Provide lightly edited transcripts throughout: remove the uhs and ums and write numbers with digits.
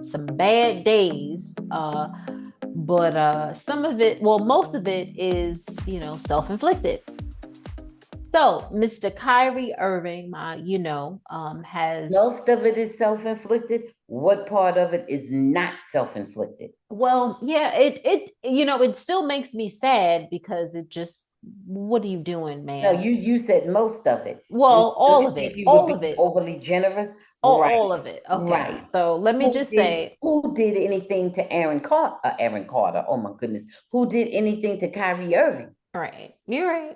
some bad days. But some of it, well, most of it is, self-inflicted. So, Mr. Kyrie Irving, has, Most of it is self-inflicted. What part of it is not self-inflicted? well, yeah, it still makes me sad because it just, what are you doing, No, man? you said most of it. Well, Don't all you of think it, you were all of being it, overly generous? all Right, of it. Okay. right. So let me Who just did say, who did anything to Aaron Carter? Aaron Carter. Oh my goodness. Who did anything to Kyrie Irving? all right, you're right.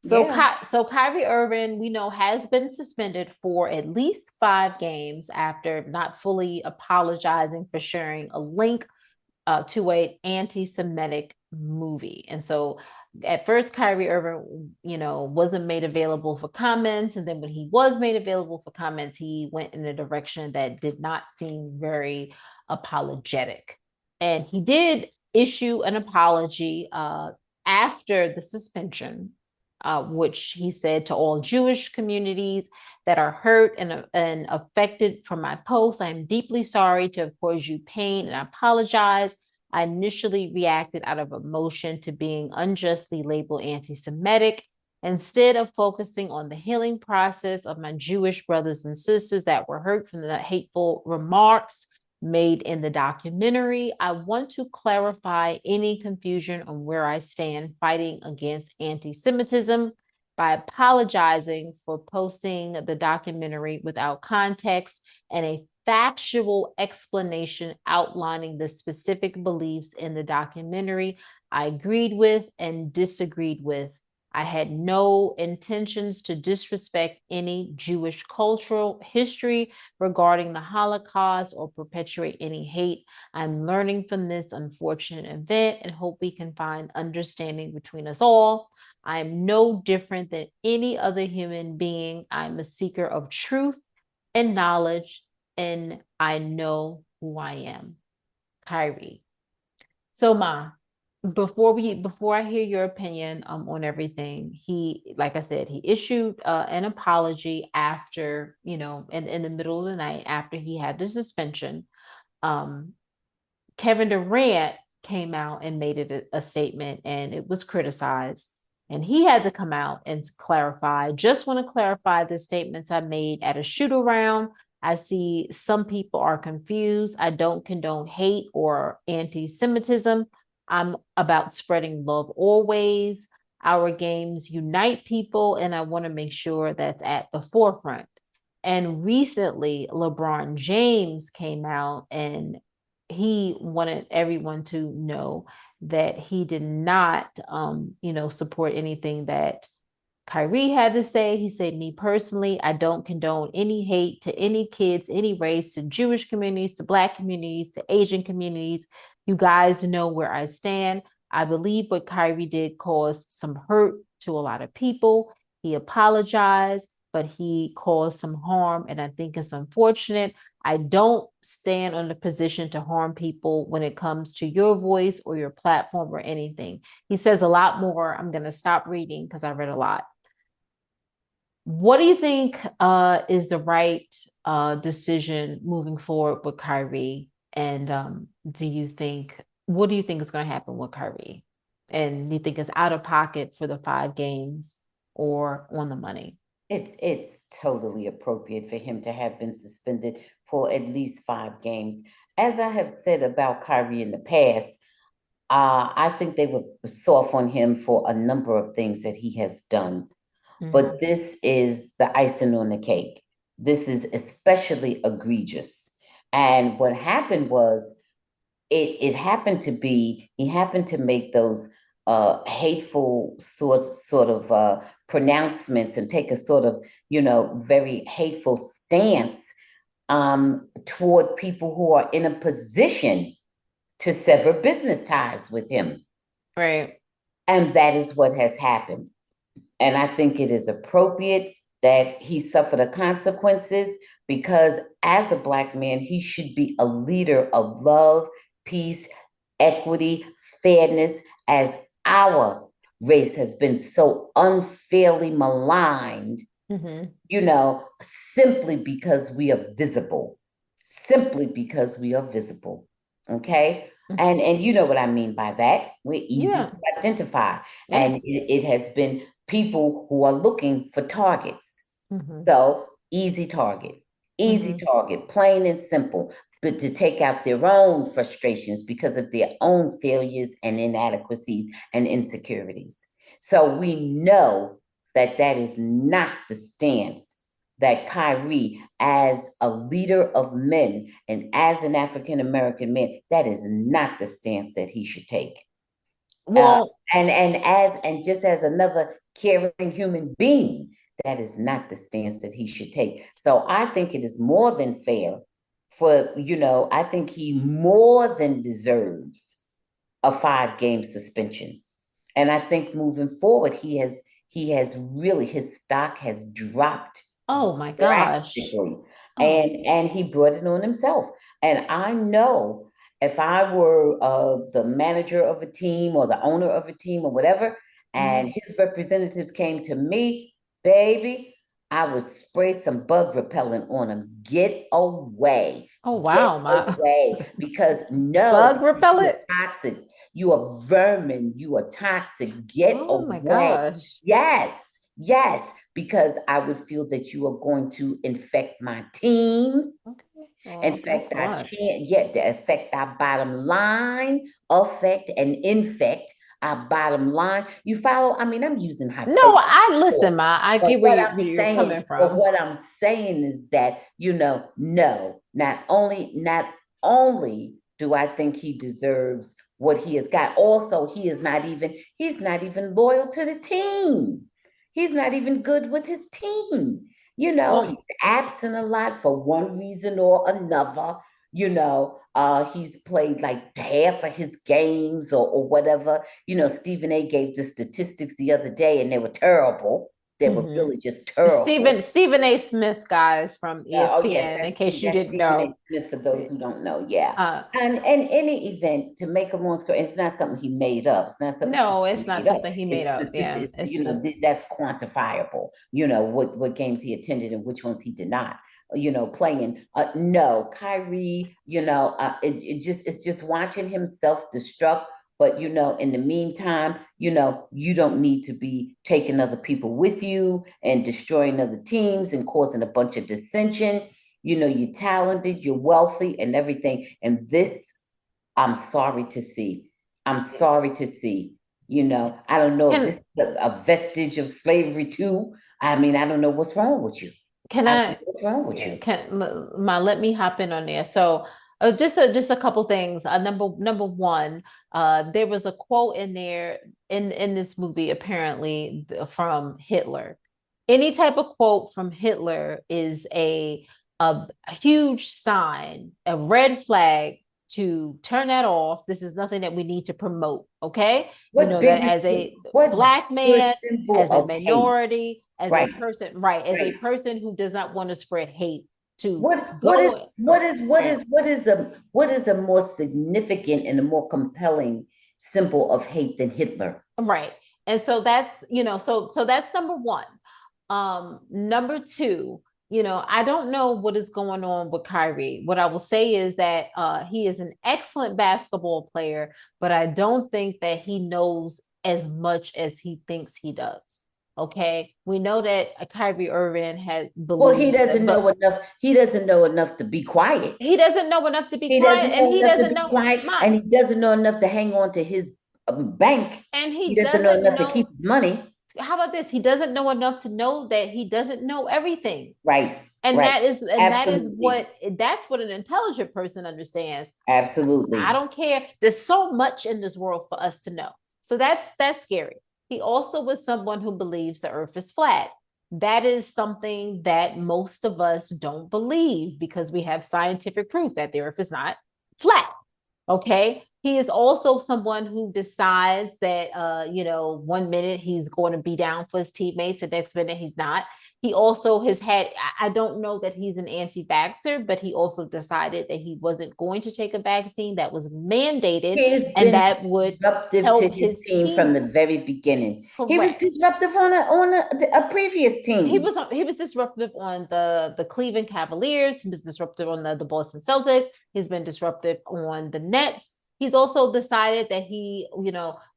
Yeah. So Kyrie Irving, we know, has been suspended for at least 5 games after not fully apologizing for sharing a link to a anti-Semitic movie. And so at first, Kyrie Irving, wasn't made available for comments. And then when he was made available for comments, he went in a direction that did not seem very apologetic. And he did issue an apology after the suspension, which he said to all Jewish communities that are hurt and affected from my posts. I am deeply sorry to have caused you pain and I apologize. I initially reacted out of emotion to being unjustly labeled anti Semitic. Instead of focusing on the healing process of my Jewish brothers and sisters that were hurt from the hateful remarks made in the documentary, I want to clarify any confusion on where I stand fighting against anti Semitism by apologizing for posting the documentary without context and a factual explanation outlining the specific beliefs in the documentary I agreed with and disagreed with. I had no intentions to disrespect any Jewish cultural history regarding the Holocaust or perpetuate any hate. I'm learning from this unfortunate event and hope we can find understanding between us all. I am no different than any other human being. I'm a seeker of truth and knowledge, and I know who I am. Kyrie. So, Ma, before I hear your opinion on everything, he, like I said, he issued an apology after, in the middle of the night after he had the suspension. Um, Kevin Durant came out and made it a statement, and it was criticized. And he had to come out and clarify. Just want to clarify the statements I made at a shoot around. I see some people are confused. I don't condone hate or anti Semitism. I'm about spreading love always. Our games unite people, and I want to make sure that's at the forefront. And recently, LeBron James came out and he wanted everyone to know that he did not, support anything that Kyrie had to say. He said, me personally, I don't condone any hate to any kids, any race, to Jewish communities, to Black communities, to Asian communities. You guys know where I stand. I believe what Kyrie did caused some hurt to a lot of people. He apologized, but he caused some harm. And I think it's unfortunate. I don't stand on the position to harm people when it comes to your voice or your platform or anything. He says a lot more. I'm going to stop reading because I read a lot. What do you think is the right decision moving forward with Kyrie? And what do you think is going to happen with Kyrie? And do you think it's out of pocket for the 5 games or on the money? It's totally appropriate for him to have been suspended for at least 5 games. As I have said about Kyrie in the past, I think they were soft on him for a number of things that he has done. But Mhm. this is the icing on the cake. This is especially egregious. And what happened was it happened to be he happened to make those hateful sort of pronouncements and take a sort of very hateful stance toward people who are in a position to sever business ties with him. Right. And that is what has happened. And I think it is appropriate that he suffer the consequences because as a Black man, he should be a leader of love, peace, equity, fairness, as our race has been so unfairly maligned, Hmm. simply because we are visible. simply because we are visible. Okay. Mhm. And you know what I mean by that. We're easy Yeah. to identify. And Yes. it has been people who are looking for targets. Hmm. So easy Hmm. target, plain and simple, but to take out their own frustrations because of their own failures and inadequacies and insecurities. So we know that that is not the stance that Kyrie, as a leader of men and as an African American man, that is not the stance that he should take. Uh, Well, and just as another caring human being, that is not the stance that he should take. So I think it is more than fair for, I think he more than deserves a 5 game suspension. And I think moving forward, he has really, his stock has dropped oh my gosh. drastically. Oh. And he brought it on himself. And I know if I were the manager of a team or the owner of a team or whatever, Mhm. and his representatives came to me, baby, I would spray some bug repellent on him. Get away. Oh Get wow, my away. Because no, bug you repellent. are toxic. You are vermin. You are toxic. Get Oh my away. gosh. Yes, yes, because I would feel that you are going to infect my team. Okay. Well, thanks Infect a our lot. can yeah, to affect our bottom line, affect and infect our bottom line. You follow? I mean, I'm using No, hyperbole. I listen, Ma. I But get what I'm where you're saying, coming but from. what I'm saying is that, no, not only do I think he deserves what he has got, also he's not even loyal to the team. He's not even good with his team. He's Well, absent a lot for one reason or another. He's played like half of his games or whatever. Stephen A gave the statistics the other day, and they were terrible. They were mhm. really just terrible. Stephen A. Smith, guys, from Oh yes, ESPN, in that's case you that's didn't Stephen A. know. Smith for those who don't know. Yeah, Uh, and in any event, to make a long story, it's not something he made up. It's not something no, he it's not made up. something he made It's up. Yeah, statistics. it's That's quantifiable. What games he attended and which ones he did not. Playing. No, Kyrie. It's just watching him self destruct. But in the meantime, you don't need to be taking other people with you and destroying other teams and causing a bunch of dissension. You're talented, you're wealthy, and everything. And this, I'm sorry to see. I'm sorry to see. I don't know if can this is a vestige of slavery too. I mean, I don't know what's wrong with you. can I don't know I what's wrong with you. let me hop in on there. So just a couple things. Number one, there was a quote in there in this movie apparently from Hitler. Any type of quote from Hitler is a huge sign, a red flag to turn that off. This is nothing that we need to promote. Okay, you What know that bigger, as a what black bigger man, symbol as a of hate? minority, as a Right, person, right, as a right. person who does not want to spread hate to What what is go what is what and is what is a more significant and a more compelling symbol of hate than Hitler? right. And so that's, so that's number one. Number two, I don't know what is going on with Kyrie. What I will say is that he is an excellent basketball player, but I don't think that he knows as much as he thinks he does. Okay, we know that Kyrie Irving has Well, he believes that, doesn't know but enough. He doesn't know enough to be quiet. he doesn't know enough to be He quiet, doesn't and know he enough to doesn't be know quiet, my, and he doesn't know enough to hang on to his bank. and He he doesn't know doesn't enough to keep know. his money. How about this? He doesn't know enough to know that he doesn't know everything. Right, And right. what Absolutely, that's what an intelligent person understands. I absolutely. don't care. There's so much in this world for us to know. So that's scary. He also was someone who believes the earth is flat. That is something that most of us don't believe because we have scientific proof that the earth is not flat. Okay. He is also someone who decides that one minute he's going to be down for his teammates, the next minute he's not. he also has had, I don't know that he's an anti-vaxxer, but he also decided that he wasn't going to take a vaccine that was mandated He's and been that would disruptive to help his his team from team. the very beginning. He was Correct. disruptive on a previous team. He was disruptive on the Cleveland Cavaliers. He was disruptive on the Boston Celtics. He's been disruptive on the Nets. He's also decided that he,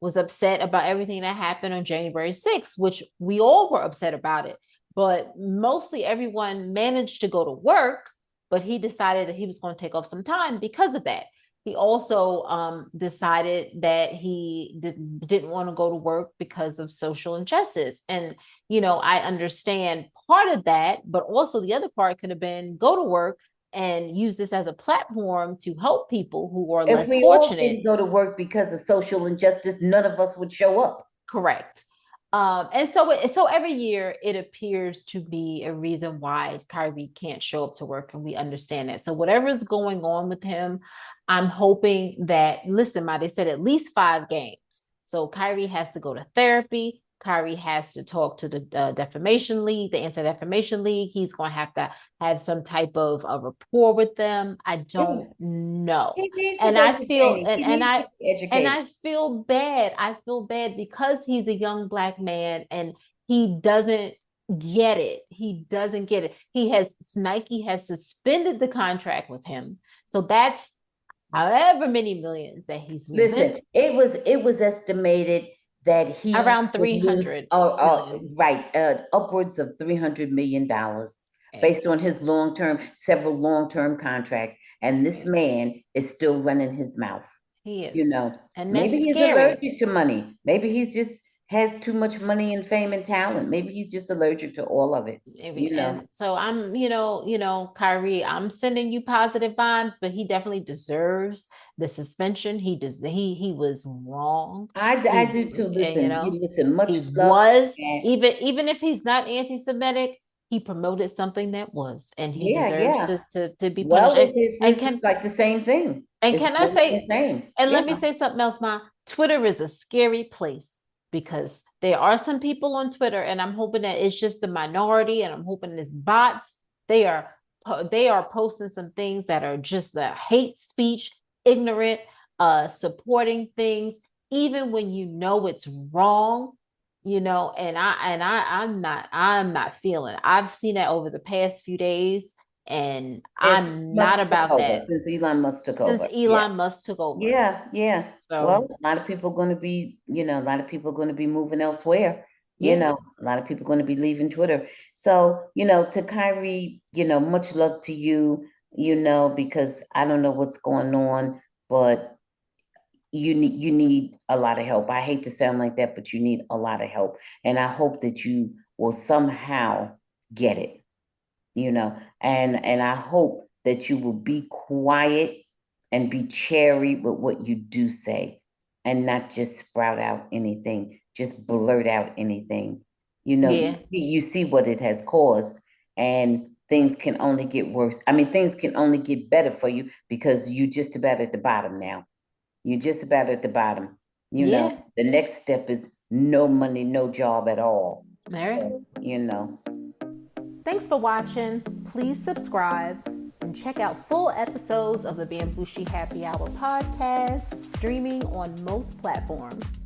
was upset about everything that happened on January 6th, which we all were upset about it. But mostly everyone managed to go to work, but he decided that he was going to take off some time because of that. He also decided that he didn't want to go to work because of social injustice. And I understand part of that, but also the other part could have been go to work and use this as a platform to help people who are If less we all fortunate. didn't go to work because of social injustice, none of us would show up. Correct. And so every year it appears to be a reason why Kyrie can't show up to work, and we understand that. So whatever's going on with him, I'm hoping that, listen, they said at least 5 games. So Kyrie has to go to therapy. Kyrie has to talk to the defamation league, the anti-defamation league. He's going to have some type of a rapport with them. I Yeah. don't know. He needs his And I feel, educating. He needs to be and educated. I feel bad. I feel bad because he's a young Black man and he doesn't get it. He doesn't get it. Nike has suspended the contract with him. So that's however many millions that he's losing. Listen, it was estimated that he Around would lose, 300 million. right, upwards of $300 million Okay. based on his several long-term contracts, and this Yes, man is still running his mouth. he You is. know, And maybe that's he's scary. allergic to money. Maybe he's just has too much money and fame and talent. Maybe he's just allergic to all of it. Maybe. You know, And so Kyrie, I'm sending you positive vibes, but he definitely deserves the suspension. He was wrong. I do too. And, Listen. he Much luck, was, and even if he's not anti-Semitic, he promoted something that was, and he yeah, deserves yeah. to be punished. Well, And, his is like the same thing. and It's can I one and the say, same. and Yeah. let me say something else, Ma. Twitter is a scary place because there are some people on Twitter, and I'm hoping that it's just the minority, and I'm hoping it's bots. They are posting some things that are just the hate speech, ignorant, supporting things, even when it's wrong, I'm not feeling it. I've seen that over the past few days, and It's I'm not Musk took about over that since Elon Musk took since over. Yeah. Elon Musk took over. Yeah, yeah. Well, So a lot of people going to be, a lot of people going to be moving elsewhere. yeah, A lot of people going to be leaving Twitter. So, to Kyrie, much luck to you, because I don't know what's going on, but you need a lot of help. I hate to sound like that, but you need a lot of help. And I hope that you will somehow get it, and I hope that you will be quiet and be cherry with what you do say and not just sprout out anything, just blurt out anything. yeah, You see what it has caused, and things can only get worse. I mean, things can only get better for you because you're just about at the bottom now. You're just about at the bottom. yeah. The next step is no money, no job at all. All right. So. Thanks for watching. Please subscribe and check out full episodes of the Bamgboshe Happy Hour podcast, streaming on most platforms.